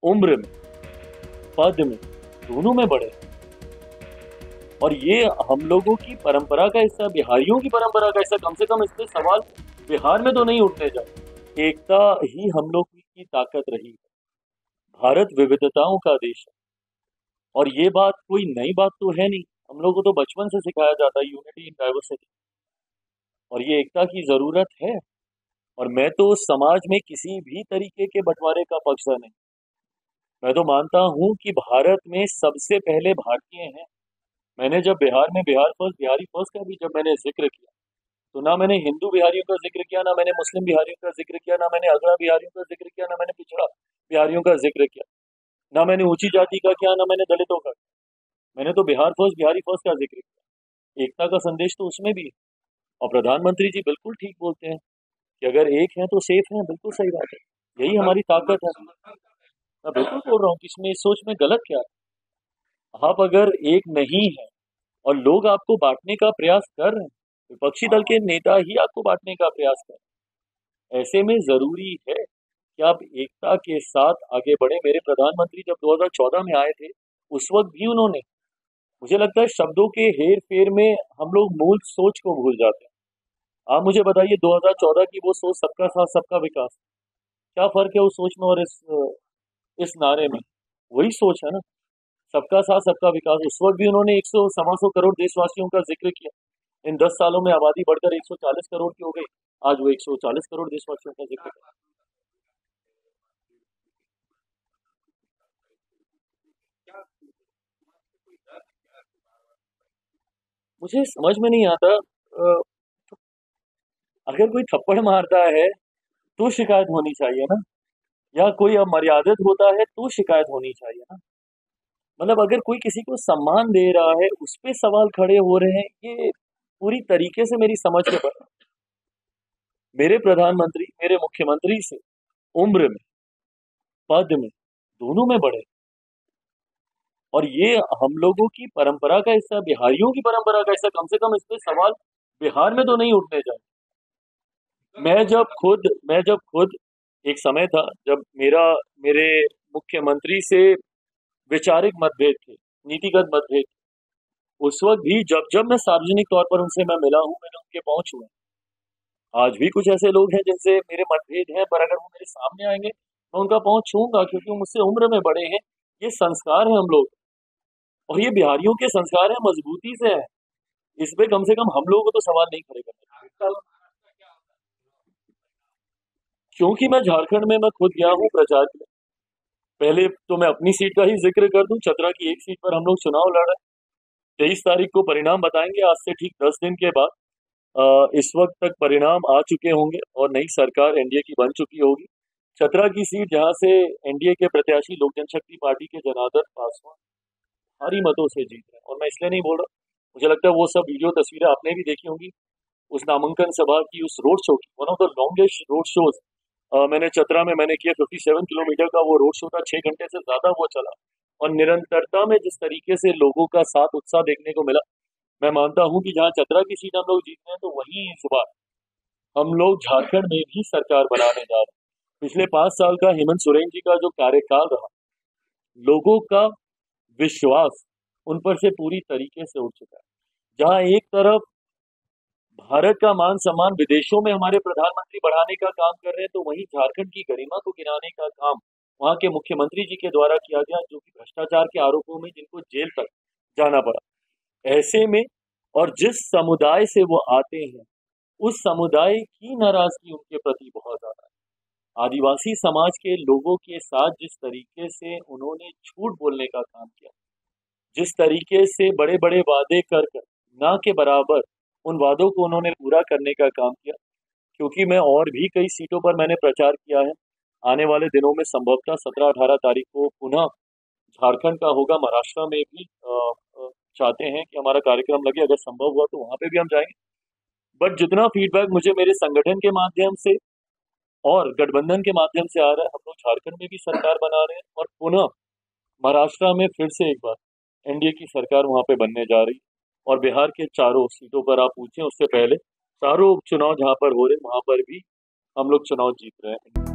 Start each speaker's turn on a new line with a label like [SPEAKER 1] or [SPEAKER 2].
[SPEAKER 1] उम्र में, पद में, दोनों में बड़े हैं। और ये हम लोगों की परंपरा का हिस्सा, बिहारियों की परंपरा का हिस्सा। कम से कम इस पे सवाल बिहार में तो नहीं उठने जाए। एकता ही हम लोग की ताकत रही है। भारत विविधताओं का देश है। और ये बात कोई नई बात तो है नहीं, हम लोगों को तो बचपन से सिखाया जाता है, यूनिटी इन डाइवर्सिटी। और ये एकता की जरूरत है। और मैं तो समाज में किसी भी तरीके के बंटवारे का पक्षधर नहीं। मैं तो मानता हूँ कि भारत में सबसे पहले भारतीय हैं। मैंने जब बिहार में बिहार फर्स्ट, बिहारी फर्स्ट का भी जब मैंने जिक्र किया, तो ना मैंने हिंदू बिहारियों का जिक्र किया, ना मैंने मुस्लिम बिहारियों का जिक्र किया, ना मैंने अगड़ा बिहारियों का जिक्र किया, ना मैंने पिछड़ा बिहारियों का जिक्र किया, ना मैंने ऊंची जाति का किया, ना मैंने दलितों का किया। मैंने तो बिहार फर्स्ट, बिहारी फर्स्ट का जिक्र किया। एकता का संदेश तो उसमें भी है। और प्रधानमंत्री जी बिल्कुल ठीक बोलते हैं कि अगर एक है तो सेफ है। बिल्कुल सही बात है, यही हमारी ताकत है। मैं बिल्कुल बोल रहा हूँ कि इसमें, इस सोच में गलत क्या है। आप अगर एक नहीं है और लोग आपको बांटने का प्रयास कर रहे हैं, विपक्षी दल के नेता ही आपको बांटने का प्रयास कर रहे हैं, ऐसे में जरूरी है कि आप एकता के साथ आगे बढ़े। मेरे प्रधानमंत्री जब 2014 में आए थे, उस वक्त भी उन्होंने, मुझे लगता है शब्दों के हेर फेर में हम लोग मूल सोच को भूल जाते हैं। आप मुझे बताइए, 2014 की वो सोच, सबका साथ सबका विकास, क्या फर्क है उस सोच में और इस नारे में? वही सोच है ना, सबका साथ सबका विकास। उस वक्त भी उन्होंने 100 सवा सौ करोड़ देशवासियों का जिक्र किया। इन 10 सालों में आबादी बढ़कर 140 करोड़ की हो गई। आज वो 140 करोड़ देशवासियों का जिक्र कर। मुझे समझ में नहीं आता, अगर कोई थप्पड़ मारता है तो शिकायत होनी चाहिए ना, या कोई अमर्यादित होता है तो शिकायत होनी चाहिए ना। मतलब अगर कोई किसी को सम्मान दे रहा है, उस पे सवाल खड़े हो रहे हैं, ये पूरी तरीके से मेरी समझ के पर। मेरे प्रधानमंत्री मेरे मुख्यमंत्री से उम्र में, पद में, दोनों में बड़े। और ये हम लोगों की परंपरा का हिस्सा, बिहारियों की परंपरा का हिस्सा। कम से कम इस पे सवाल बिहार में तो नहीं उठने जाए। मैं जब खुद एक समय था जब मेरे मुख्यमंत्री से वैचारिक मतभेद थे, नीतिगत मतभेद थे। उस वक्त भी जब जब मैं सार्वजनिक तौर पर उनसे मैं मिला हूँ, मैंने उनके पहुंच छुए। आज भी कुछ ऐसे लोग हैं जिनसे मेरे मतभेद हैं, पर अगर वो मेरे सामने आएंगे, मैं उनका पहुंच छूंगा, क्योंकि वो मुझसे उम्र में बड़े हैं। ये संस्कार है हम लोग, और ये बिहारियों के संस्कार है, मजबूती से है। इस पे कम से कम हम लोगों को तो सवाल नहीं खड़े करने चाहिए। क्योंकि मैं झारखंड में, मैं खुद गया हूँ प्रचार के लिए। पहले तो मैं अपनी सीट का ही जिक्र कर दूं, चतरा की एक सीट पर हम लोग चुनाव लड़ रहे हैं। 23 तारीख को परिणाम बताएंगे, आज से ठीक 10 दिन के बाद। इस वक्त तक परिणाम आ चुके होंगे और नई सरकार एनडीए की बन चुकी होगी। चतरा की सीट जहां से एनडीए के प्रत्याशी लोक जनशक्ति पार्टी के जनार्दन पासवान भारी मतों से जीत रहे हैं। और मैं इसलिए नहीं बोल रहा, मुझे लगता है वो सब वीडियो तस्वीरें आपने भी देखी होंगी, उस नामांकन सभा की, उस रोड शो की। One of the longest road shows मैंने चतरा में मैंने किया। 57 किलोमीटर का वो रोड शो था, 6 घंटे से ज्यादा वो चला। और निरंतरता में जिस तरीके से लोगों का साथ उत्साह देखने को मिला, मैं मानता हूं कि जहां चतरा की सीट हम लोग जीत रहे हैं, तो वहीं इस बार हम लोग झारखंड में भी सरकार बनाने जा रहे हैं। पिछले 5 साल का हेमंत सोरेन जी का जो कार्यकाल रहा, लोगों का विश्वास उन पर से पूरी तरीके से उठ चुका है। जहां एक तरफ भारत का मान सम्मान विदेशों में हमारे प्रधानमंत्री बढ़ाने का काम कर रहे हैं, तो वहीं झारखंड की गरिमा को गिराने का काम वहां के मुख्यमंत्री जी के द्वारा किया गया, जो कि भ्रष्टाचार के आरोपों में जिनको जेल तक जाना पड़ा। ऐसे में, और जिस समुदाय से वो आते हैं, उस समुदाय की नाराजगी उनके प्रति बहुत ज्यादा है। आदिवासी समाज के लोगों के साथ जिस तरीके से उन्होंने झूठ बोलने का काम किया, जिस तरीके से बड़े बड़े वादे कर कर ना के बराबर उन वादों को उन्होंने पूरा करने का काम किया। क्योंकि मैं और भी कई सीटों पर मैंने प्रचार किया है। आने वाले दिनों में संभवतः 17-18 तारीख को पुनः झारखंड का होगा, महाराष्ट्र में भी चाहते हैं कि हमारा कार्यक्रम लगे। अगर संभव हुआ तो वहां पे भी हम जाएंगे। बट जितना फीडबैक मुझे मेरे संगठन के माध्यम से और गठबंधन के माध्यम से आ रहा है, हम लोग झारखंड में भी सरकार बना रहे हैं, और पुनः महाराष्ट्र में फिर से एक बार एनडीए की सरकार वहां पे बनने जा रही है। और बिहार के चारों सीटों पर आप पूछें उससे पहले, चारों चुनाव जहां पर हो रहे, वहां पर भी हम लोग चुनाव जीत रहे हैं।